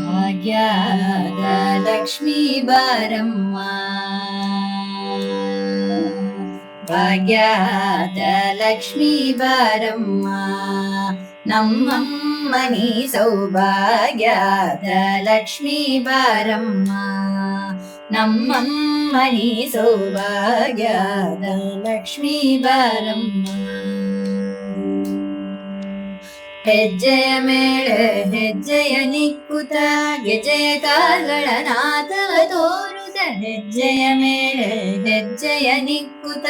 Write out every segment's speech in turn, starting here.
ಭಾಗ್ಯದ ಲಕ್ಷ್ಮೀ ಬಾರಮ್ಮ, ಭಾಗ್ಯದ ಲಕ್ಷ್ಮೀ ಬಾರಮ್ಮ, ನಮ್ಮಮ್ಮನಿ ಸೌಭಾಗ್ಯದ ಲಕ್ಷ್ಮೀ ಬಾರಮ್ಮ, ನಮ್ಮಮ್ಮನಿ ಸೌಭಾಗ್ಯದ ಲಕ್ಷ್ಮೀ ಬಾರಮ್ಮ. ಹೆಜ್ಜೆಯ ಮೇಳೆ ಹೆಜ್ಜೆಯ ನಿಕ್ಕುತ ಗೆಜ್ಜೆಯ ಕಾಲ್ಗಳ ನಾದವ ತೋರುತ, ಹೆಜ್ಜೆಯ ಮೇಳೆ ಹೆಜ್ಜೆಯ ನಿಕ್ಕುತ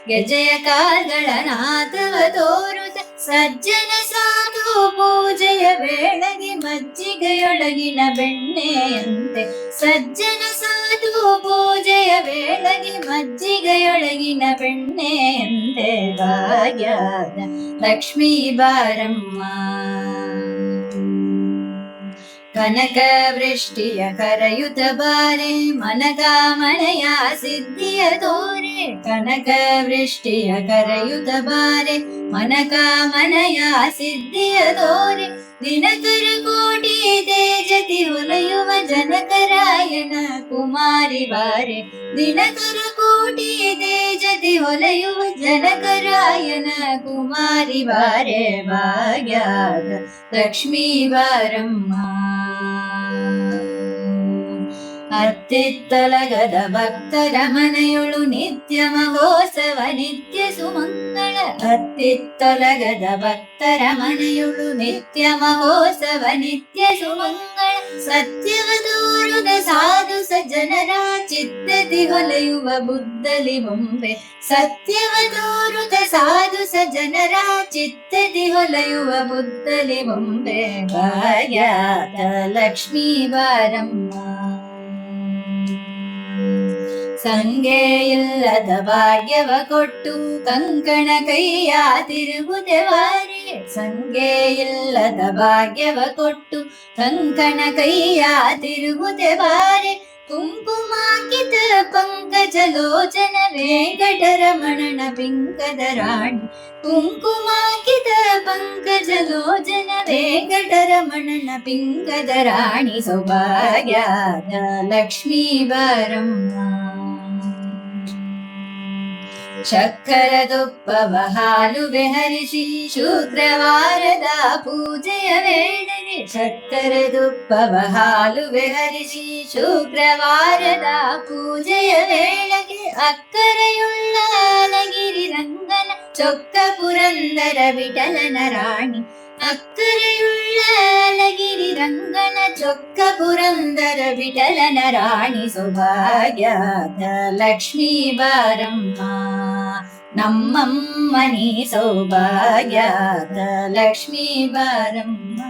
ಗೆಜ್ಜೆಯ ಕಾಲ್ಗಳ ನಾದವ ತೋರುತ, ಸಜ್ಜನ ಸಾಧು ಪೂಜೆಯ ವೇಳೆಗೆ ಮಜ್ಜಿಗೆಯೊಳಗಿನ ಬೆಣ್ಣೆಯಂತೆ, ಸಜ್ಜನ ಸಾಧು ಪೂಜೆಯ ವೇಳೆಗೆ ಮಜ್ಜಿಗೆಯೊಳಗಿನ ಬೆಣ್ಣೆಯಂತೆ, ಭಾಗ್ಯದ ಲಕ್ಷ್ಮೀ ಬಾರಮ್ಮ. ಕನಕ ವೃಷ್ಟಿಯ ಕರೆಯುತ ಬಾರೆ ಮನಕಾಮನೆಯ ಸಿದ್ಧಿಯ ತೋರೆ, ಕನಕ ವೃಷ್ಟಿಯ ಕರೆಯುತ ಬಾರೆ ಮನಕಾಮನೆಯ ಸಿದ್ಧಿಯ ತೋರೆ, ದಿನಕರ ಕೋಟಿ ತೇಜತಿ ಹೊಲೆಯುವ ಜನಕರಾಯನ ಕುಮಾರಿ ಬಾರೆ, ದಿನಕರ ಕೋಟಿ ತೇಜತಿ ಹೊಲೆಯುವ ಜನಕರಾಯನ ಕುಮಾರಿ ಬಾರೆ, ಭಾಗ್ಯದ ಲಕ್ಷ್ಮೀ ಬಾರಮ್ಮ. ಅತ್ತಿತ್ತಲಗದ ಭಕ್ತರ ಮನೆಯೊಳು ನಿತ್ಯ ಮಹೋತ್ಸವ ನಿತ್ಯ ಸುಮಂಗಳ, ಅತ್ತಿತ್ತೊಲಗದ ಭಕ್ತರ ಮನೆಯೊಳು ನಿತ್ಯ ಮಹೋತ್ಸವ ನಿತ್ಯ ಸುಮಂಗಳ, ಸತ್ಯವ ತೋರುದ ಸಾಧು ಸಜ್ಜನರ ಚಿತ್ತದಿ ಹೊಲೆಯುವ ಬುದ್ಧಲಿ ಬೊಂಬೆ, ಸತ್ಯವ ತೋರುದ ಸಾಧು ಸಜ್ಜನರ ಚಿತ್ತದಿ ಹೊಲೆಯುವ ಬುದ್ಧಲಿ ಬೊಂಬೆ, ಭಾಗ್ಯದ ಲಕ್ಷ್ಮೀ ಬಾರಮ್ಮ. ಸಂಗೆ ಇಲ್ಲದ ಭಾಗ್ಯವ ಕೊಟ್ಟು ಕಂಕಣ ಕೈಯ ತಿರುಗುದೆ ವಾರೆ, ಸಂಗೆ ಇಲ್ಲದ ಭಾಗ್ಯವ ಕೊಟ್ಟು ಕಂಕಣ ಕೈಯ ತಿರುಗುದೆ ವಾರೆ, ಕುಂಕುಮಾಕಿತ ಪಂಕಜ ಲೋಚನ ವೆಂಕಟರಮಣನ ಪಿಂಕದ ರಾಣಿ, ಕುಂಕುಮಾಕಿತ ಪಂಕಜ ಲೋಚನ ವೆಂಕಟರಮಣನ ಪಿಂಕದ ರಾಣಿ, ಸೌಭಾಗ್ಯದ ಲಕ್ಷ್ಮೀ ಬಾರಮ್ಮ. ಚಕ್ಕರ ತುಪ್ಪವ ಹಾಲುವೆ ಹರಿಸಿ ಶುಕ್ರವಾರದ ಪೂಜೆಯ ವೇಳೆಗೆ, ಚಕ್ಕರ ತುಪ್ಪವ ಹಾಲುವೆ ಹರಿಸಿ ಶುಕ್ರವಾರದ ಪೂಜೆಯ ವೇಳೆಗೆ, ಅಕ್ಕರೆಯುಳ್ಳ ಅಲಗಿರಿ ರಂಗನ ಚೊಕ್ಕ ಪುರಂದರ ವಿಠಲನ ರಾಣಿ, ಅಕ್ಕರೆಯುಳ್ಳ ಅಲಗಿರಿ ರಂಗನ ಚೊಕ್ಕ ಪುರಂದರ ವಿಠಲನ ರಾಣಿ, ಸೌಭಾಗ್ಯದ ಲಕ್ಷ್ಮೀ ಬಾರಮ್ಮ, ನಮ್ಮಮ್ಮನಿ ಸೌಭಾಗ್ಯದ ಲಕ್ಷ್ಮೀ ಬಾರಮ್ಮ.